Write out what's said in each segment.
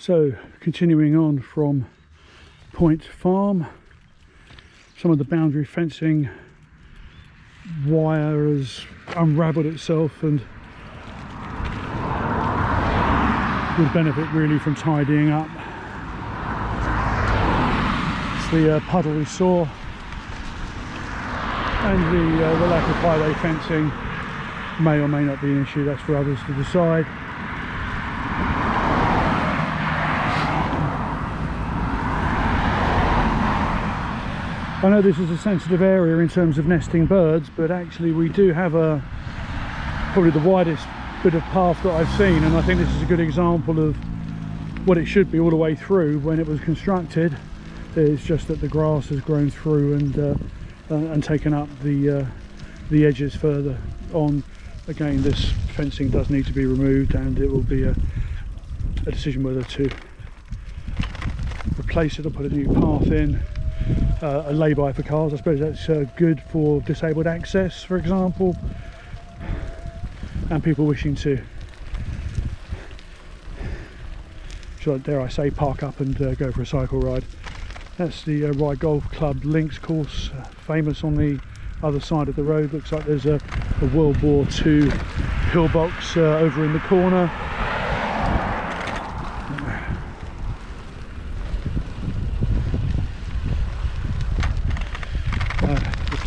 So continuing on from Point Farm, some of the boundary fencing wire has unravelled itself and would benefit really from tidying up. It's the puddle we saw, and the lack of highway fencing may or may not be an issue. That's for others to decide. I know this is a sensitive area in terms of nesting birds, but actually we do have probably the widest bit of path that I've seen, and I think this is a good example of what it should be all the way through when it was constructed. It's just that the grass has grown through and taken up the edges further on. Again, this fencing does need to be removed, and it will be a decision whether to replace it or put a new path in. A lay-by for cars, I suppose that's good for disabled access, for example, and people wishing to, dare I say, park up and go for a cycle ride. That's the Ride Golf Club links course, famous on the other side of the road. Looks like there's a World War II pillbox over in the corner.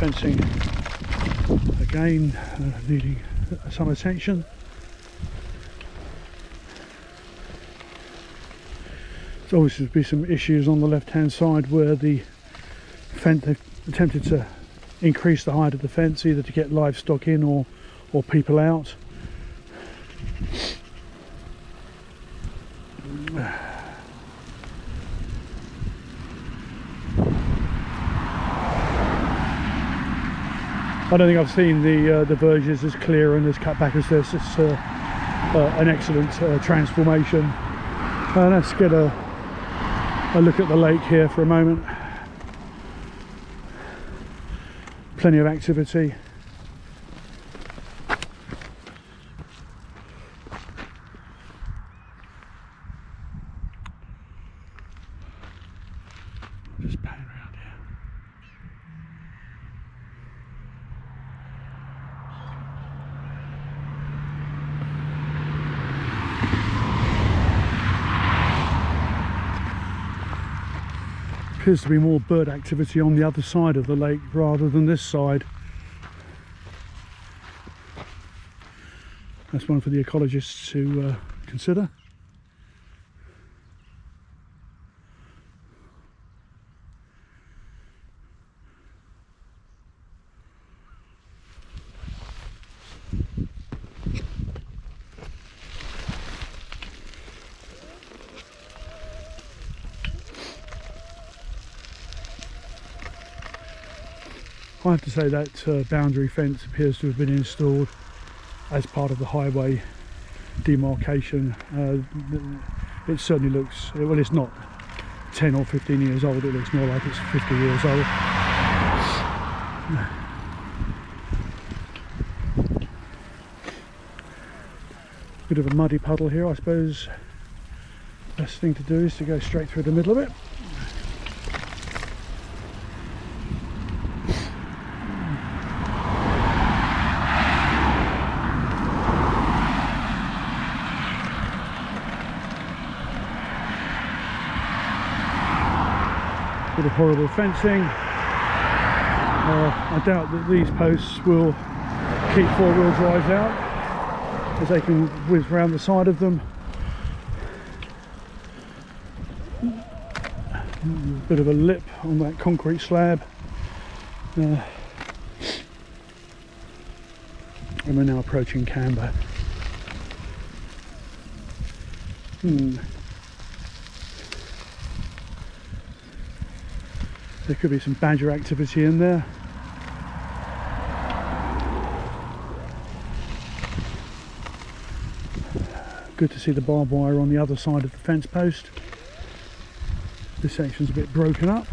Fencing again needing some attention. There's obviously be some issues on the left hand side where the fence, they've attempted to increase the height of the fence either to get livestock in or people out. I don't think I've seen the verges as clear and as cut back as this. It's an excellent transformation. Let's get a look at the lake here for a moment. Plenty of activity. Just pan around here. Appears to be more bird activity on the other side of the lake rather than this side. That's one for the ecologists to consider. I have to say that boundary fence appears to have been installed as part of the highway demarcation. It certainly looks, well, it's not 10 or 15 years old, it looks more like it's 50 years old. Bit of a muddy puddle here, I suppose. Best thing to do is to go straight through the middle of it. Bit of horrible fencing. I doubt that these posts will keep four-wheel drives out, as they can whiz around the side of them. Bit of a lip on that concrete slab. And we're now approaching Camber. There could be some badger activity in there. Good to see the barbed wire on the other side of the fence post. This section's a bit broken up.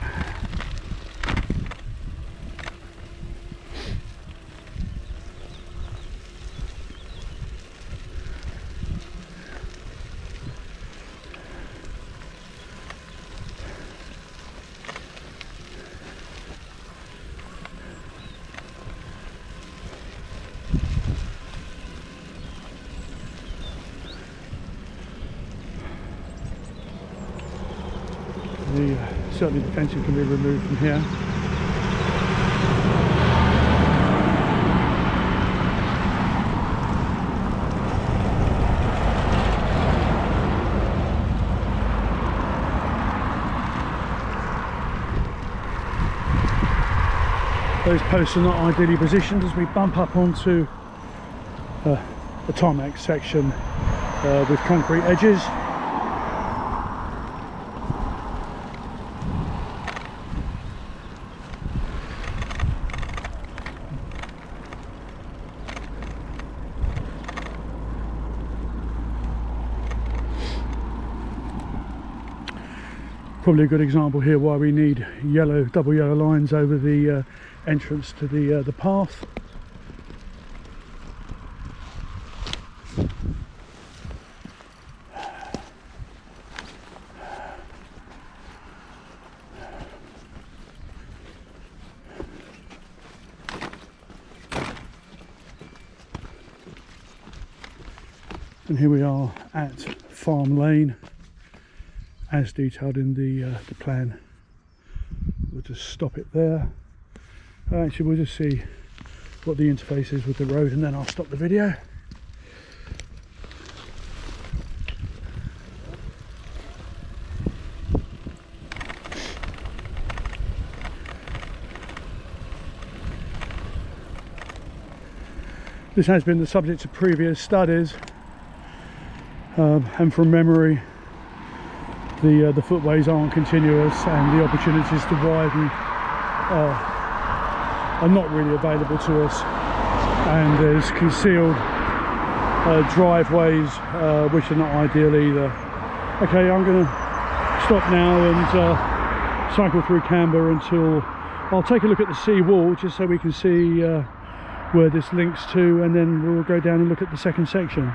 Certainly the fencing can be removed from here. Those posts are not ideally positioned as we bump up onto the tarmac section with concrete edges. Probably a good example here why we need double yellow lines over the entrance to the path. And here we are at Farm Lane, as detailed in the plan. We'll just stop it there. Actually, we'll just see what the interface is with the road, and then I'll stop the video. This has been the subject of previous studies, and from memory the footways aren't continuous, and the opportunities to widen are not really available to us, and there's concealed driveways which are not ideal either. Okay, I'm going to stop now and cycle through Camber until I'll take a look at the sea wall, just so we can see where this links to, and then we'll go down and look at the second section.